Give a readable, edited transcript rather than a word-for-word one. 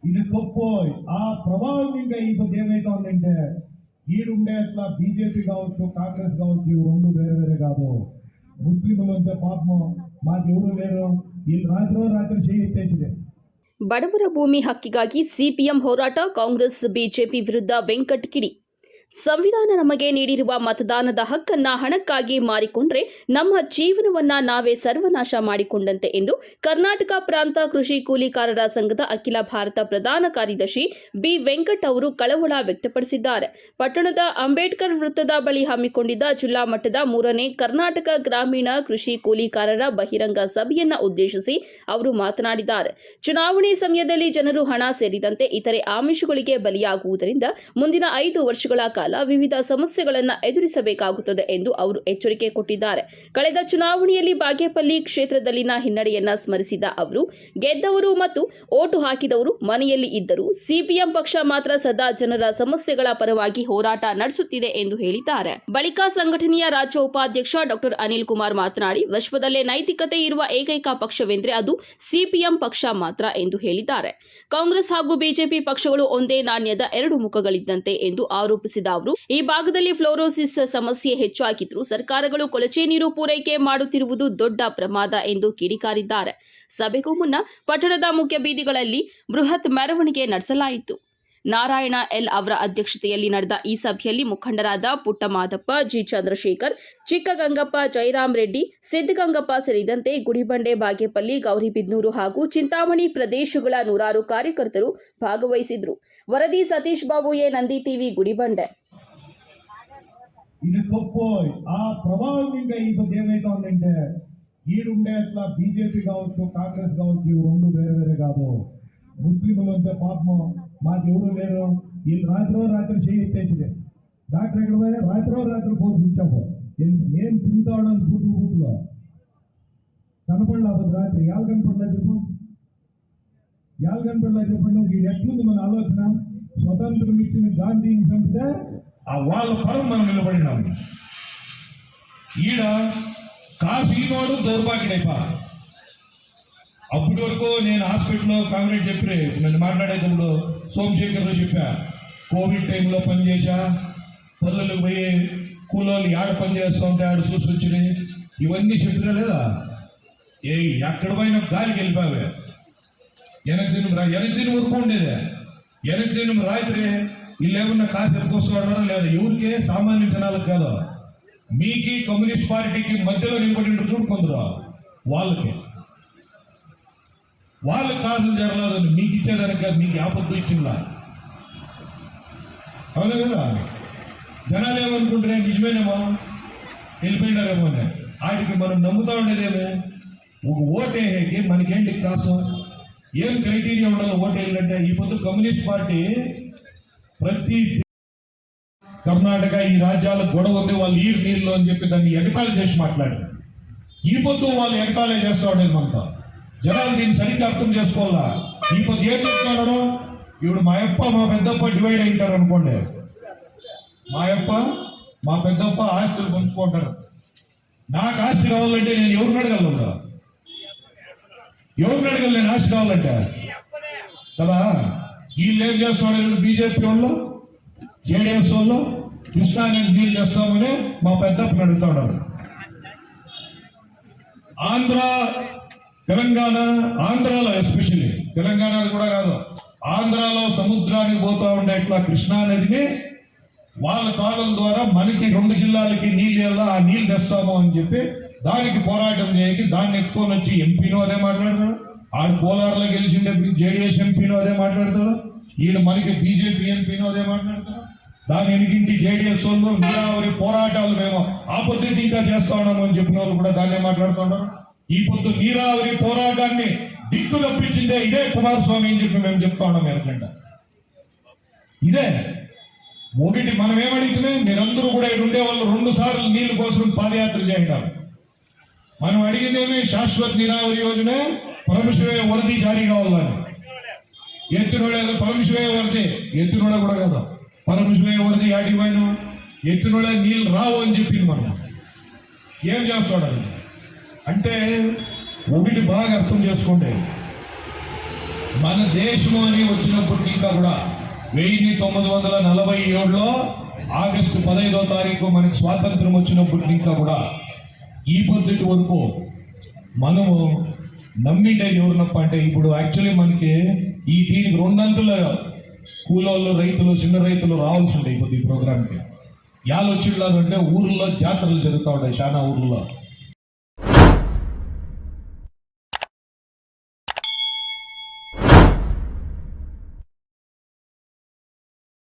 ఇది తప్పు. ఆ ప్రభావం ఇంకా ఇప్పుడు ఏమైతే ఉందంటే ఈడుండే అట్లా బీజేపీ కావచ్చు, కాంగ్రెస్ కావచ్చు, ఇవి రెండు వేరే వేరే కాదు. ముస్లింలు అంటే పాపం మాకు ఎవరు లేరు, వీళ్ళు రాత్రి చేయొచ్చేసిದೆ. ಬಡವರ ಭೂಮಿ ಹಕ್ಕಿಗಾಗಿ ಸಿಪಿಎಂ ಹೋರಾಟ, ಕಾಂಗ್ರೆಸ್ ಬಿಜೆಪಿ ವಿರುದ್ಧ ವೆಂಕಟ್ ಕಿಡಿ. ಸಂವಿಧಾನ ನಮಗೆ ನೀಡಿರುವ ಮತದಾನದ ಹಕ್ಕನ್ನ ಹಣಕ್ಕಾಗಿ ಮಾರಿಕೊಂಡ್ರೆ ನಮ್ಮ ಜೀವನವನ್ನ ನಾವೇ ಸರ್ವನಾಶ ಮಾಡಿಕೊಂಡಂತೆ ಎಂದು ಕರ್ನಾಟಕ ಪ್ರಾಂತ ಕೃಷಿ ಕೂಲಿಕಾರರ ಸಂಘದ ಅಖಿಲ ಭಾರತ ಪ್ರಧಾನ ಕಾರ್ಯದರ್ಶಿ ಬಿ ವೆಂಕಟ್ ಅವರು ಕಳವಳ ವ್ಯಕ್ತಪಡಿಸಿದ್ದಾರೆ. ಪಟ್ಟಣದ ಅಂಬೇಡ್ಕರ್ ವೃತ್ತದ ಬಳಿ ಹಮ್ಮಿಕೊಂಡಿದ್ದ ಜಿಲ್ಲಾ ಮಟ್ಟದ 3ನೇ ಕರ್ನಾಟಕ ಗ್ರಾಮೀಣ ಕೃಷಿ ಕೂಲಿಕಾರರ ಬಹಿರಂಗ ಸಭೆಯನ್ನ ಉದ್ದೇಶಿಸಿ ಅವರು ಮಾತನಾಡಿದ್ದಾರೆ. ಚುನಾವಣೆ ಸಮಯದಲ್ಲಿ ಜನರು ಹಣ ಸೇರಿದಂತೆ ಇತರೆ ಆಮಿಷಗಳಿಗೆ ಬಲಿಯಾಗುವುದರಿಂದ ಮುಂದಿನ 5 ವರ್ಷಗಳ ಕಾಲ ವಿವಿಧ ಸಮಸ್ಯೆಗಳನ್ನು ಎದುರಿಸಬೇಕಾಗುತ್ತದೆ ಎಂದು ಅವರು ಎಚ್ಚರಿಕೆ ಕೊಟ್ಟಿದ್ದಾರೆ. ಕಳೆದ ಚುನಾವಣೆಯಲ್ಲಿ ಬಾಗೇಪಲ್ಲಿ ಕ್ಷೇತ್ರದಲ್ಲಿನ ಹಿನ್ನಡೆಯನ್ನ ಸ್ಮರಿಸಿದ ಅವರು, ಗೆದ್ದವರು ಮತ್ತು ಓಟು ಹಾಕಿದವರು ಮನೆಯಲ್ಲಿ ಇದ್ದರು, ಸಿಪಿಎಂ ಪಕ್ಷ ಮಾತ್ರ ಸದಾ ಜನರ ಸಮಸ್ಯೆಗಳ ಪರವಾಗಿ ಹೋರಾಟ ನಡೆಸುತ್ತಿದೆ ಎಂದು ಹೇಳಿದ್ದಾರೆ. ಬಳಿಕ ಸಂಘಟನೆಯ ರಾಜ್ಯ ಉಪಾಧ್ಯಕ್ಷ ಡಾಕ್ಟರ್ ಅನಿಲ್ ಕುಮಾರ್ ಮಾತನಾಡಿ, ವಿಶ್ವದಲ್ಲೇ ನೈತಿಕತೆ ಇರುವ ಏಕೈಕ ಪಕ್ಷವೆಂದರೆ ಅದು ಸಿಪಿಎಂ ಪಕ್ಷ ಮಾತ್ರ ಎಂದು ಹೇಳಿದ್ದಾರೆ. ಕಾಂಗ್ರೆಸ್ ಹಾಗೂ ಬಿಜೆಪಿ ಪಕ್ಷಗಳು ಒಂದೇ ನಾಣ್ಯದ 2 ಮುಖಗಳಿದ್ದಂತೆ ಎಂದು ಆರೋಪಿಸಿದ ಅವರು, ಈ ಭಾಗದಲ್ಲಿ ಫ್ಲೋರೋಸಿಸ್ ಸಮಸ್ಯೆ ಹೆಚ್ಚಾಗಿದ್ದು ಸರ್ಕಾರಗಳು ಕೊಳಚೆ ನೀರು ಪೂರೈಕೆ ಮಾಡುತ್ತಿರುವುದು ದೊಡ್ಡ ಪ್ರಮಾದ ಎಂದು ಕಿಡಿಕಾರಿದ್ದಾರೆ. ಸಭೆಗೂ ಮುನ್ನ ಪಟ್ಟಣದ ಮುಖ್ಯ ಬೀದಿಗಳಲ್ಲಿ ಬೃಹತ್ ಮೆರವಣಿಗೆ ನಡೆಸಲಾಯಿತು. ನಾರಾಯಣ ಎಲ್ ಅವರ ಅಧ್ಯಕ್ಷತೆಯಲ್ಲಿ ನಡೆದ ಈ ಸಭೆಯಲ್ಲಿ ಮುಖಂಡರಾದ ಪುಟ್ಟಮಾದಪ್ಪ, ಜಿ ಚಂದ್ರಶೇಖರ್, ಚಿಕ್ಕಗಂಗಪ್ಪ, ಜಯರಾಮ್ ರೆಡ್ಡಿ, ಸಿದ್ದಗಂಗಪ್ಪ ಸೇರಿದಂತೆ ಗುಡಿಬಂಡೆ, ಬಾಗೇಪಲ್ಲಿ, ಗೌರಿಬಿದನೂರು ಹಾಗೂ ಚಿಂತಾಮಣಿ ಪ್ರದೇಶಗಳ ನೂರಾರು ಕಾರ್ಯಕರ್ತರು ಭಾಗವಹಿಸಿದ್ರು. ವರದಿ ಸತೀಶ್ ಬಾಬು, ಎ ನಂದಿ ಟಿವಿ, ಗುಡಿಬಂಡೆ. ఇది తప్పు. ఆ ప్రభావం ఇంకా ఇప్పుడు ఏమైతే ఉందంటే ఈడుండే అట్లా బీజేపీ కావచ్చు, కాంగ్రెస్ కావచ్చు, ఇవి రెండు వేరే వేరే కాదు. ముస్లింలు అంటే పాపం మాకు ఎవరు లేరు, వీళ్ళు రాత్రి చేయొచ్చేసిదే. డాక్టర్ ఎక్కడ పోయా రాత్రి ఫోన్ స్విచ్ ఆఫ్. నేను తింటా ఉన్నాను బూతులో కనపడలా. రాత్రి యాలు కనపడలా చెప్పు, యాలు కనపడలా చెప్పండి. ఇది ఎట్లుంది మన ఆలోచన? స్వతంత్రం ఇచ్చిన గాంధీని చంపితే ఆ వాళ్ళ పరం మనం నిలబడినాం. ఈడ కాఫీనోడు దౌర్భాగ్యుడైపా. అప్పటి వరకు నేను హాస్పిటల్లో కాంగ్రెస్ చెప్పి నన్ను మాట్లాడేటప్పుడు సోమశేఖర్లో చెప్పా, కోవిడ్ టైంలో పనిచేసా, పల్లెలకు పోయి కూలోళ్ళు ఆడ పని చేస్తూ ఉంటే ఆడ చూసి వచ్చినాయి. ఇవన్నీ చెప్పినా లేదా? ఎక్కడ పోయినా గాలికి వెళ్ళిపోవే. వెనక్కి తిని ఊరుకు ఉండేదే. వెనక్కి తిని రాత్రి వీళ్ళు ఏమన్నా కాసు ఎత్తుకొస్తున్నారా లేదా? ఎవరికే సామాన్య జనాలకు కాదు, మీకి కమ్యూనిస్ట్ పార్టీకి మధ్యలో నిలబడి చూడుకుందరు. వాళ్ళకి కాసులు జరగలేదని మీకు ఇచ్చేదానికి కాదు, మీకు ఆపత్తు ఇచ్చిందా? అవునా కదా? జనాలు ఏమనుకుంటారే, నిజమేనేమో వెళ్ళిపోయినారేమో అని. వాటికి మనం నమ్ముతా ఉండేదేమే. ఒక ఓటేకి మనకేంటి కాసు? ఏం క్రైటీరియా ఉండాలి ఓటేయాలంటే? ఈ పొద్దు కమ్యూనిస్ట్ పార్టీ ప్రతి కర్ణాటక ఈ రాజ్యాల గొడవ ఉంది, వాళ్ళు నీళ్ళు అని చెప్పి దాన్ని ఎగతాళి చేసి మాట్లాడారు. ఈ పొద్దు వాళ్ళు ఎగతాళే చేస్తా ఉండేది మనతో. జనాలు దీన్ని సరిగ్గా అర్థం చేసుకోవాలా. ఈ పొద్దు ఏం చెప్తున్నాడు? ఇప్పుడు మా అప్ప మా పెద్దప్ప డివైడ్ అయింటారు అనుకోండి. మా అప్ప మా పెద్దప్ప ఆస్తులు పంచుకుంటారు. నాకు ఆస్తి కావాలంటే నేను ఎవరిని అడగలను? నేను ఆస్తి కావాలంటే కదా. వీళ్ళు ఏం చేస్తున్నాడు? బీజేపీ వాళ్ళు, జేడీఎస్ వాళ్ళు కృష్ణా నేను డీల్ చేస్తామని మా పెద్దప్పని అడుగుతా ఉన్నారు. ఆంధ్ర, తెలంగాణ, ఆంధ్రాలో ఎస్పెషల్లీ, తెలంగాణలో కూడా కాదు, ఆంధ్రాలో సముద్రానికి పోతా ఉండే ఇట్లా కృష్ణా నదిని వాళ్ళ కాలం ద్వారా మనకి 2 జిల్లాలకి నీళ్ళు, ఆ నీళ్ళు తెస్తాము అని చెప్పి దానికి పోరాటం చేయకి దాన్ని ఎత్తుకొని వచ్చి ఎంపీనో అదే మాట్లాడతాడు. ఆడు పోలార్లో గెలిచిండే జేడీఎస్ ఎంపీనో అదే మాట్లాడతాడు. వీళ్ళు మనకి బీజేపీ ఎంపీనో అదే మాట్లాడతారు. దాని ఎనికింటి జేడీఎస్ వాళ్ళు నీరావరి పోరాటాలు మేము ఆపొద్దు ఇంకా చేస్తా ఉన్నాము అని చెప్పిన వాళ్ళు కూడా దాన్నే మాట్లాడుతున్నారు. ఈ పొద్దు నీరావరి పోరాటాన్ని దిక్కు తప్పించిందే ఇదే కుమారస్వామి అని చెప్పి మేము చెప్తా ఉన్నాం. ఎందుకంటే ఇదే ఒకటి మనం ఏమడిగితే, మీరందరూ కూడా ఉండే వాళ్ళు 2 సార్లు నీళ్ల కోసం పాదయాత్ర చేయండి. మనం అడిగిందేమే శాశ్వత నీరావరి యోజన, పరమశివయ్య వరది జారీ కావాలని. ఎత్తునోడే పరమశివయ్య వరది, ఎత్తునోడే కూడా కదా పరమశివయ్య వరది ఆడికి పోయిన ఎత్తునోడే నీళ్ళు రావు అని చెప్పింది. మనం ఏం చేస్తాడు అంటే ఒకటి బాగా అర్థం చేసుకోండి. మన దేశము అని వచ్చినప్పటి ఇంకా కూడా 1947లో ఆగస్టు 15వ తారీఖు మనకి స్వాతంత్రం వచ్చినప్పటి ఇంకా కూడా ఈ పొద్దుటి వరకు మనము నమ్మిండేది ఎవరినప్ప అంటే ఇప్పుడు యాక్చువల్లీ మనకి దీనికి 2 అంతుల కూలోళ్ళు రైతులు చిన్న రైతులు రావాల్సి ఉంటాయి ఇప్పుడు ఈ ప్రోగ్రామ్కి యాలు వచ్చిందంటే ఊర్లో జాతరలు జరుగుతూ ఉంటాయి చాలా ఊర్లో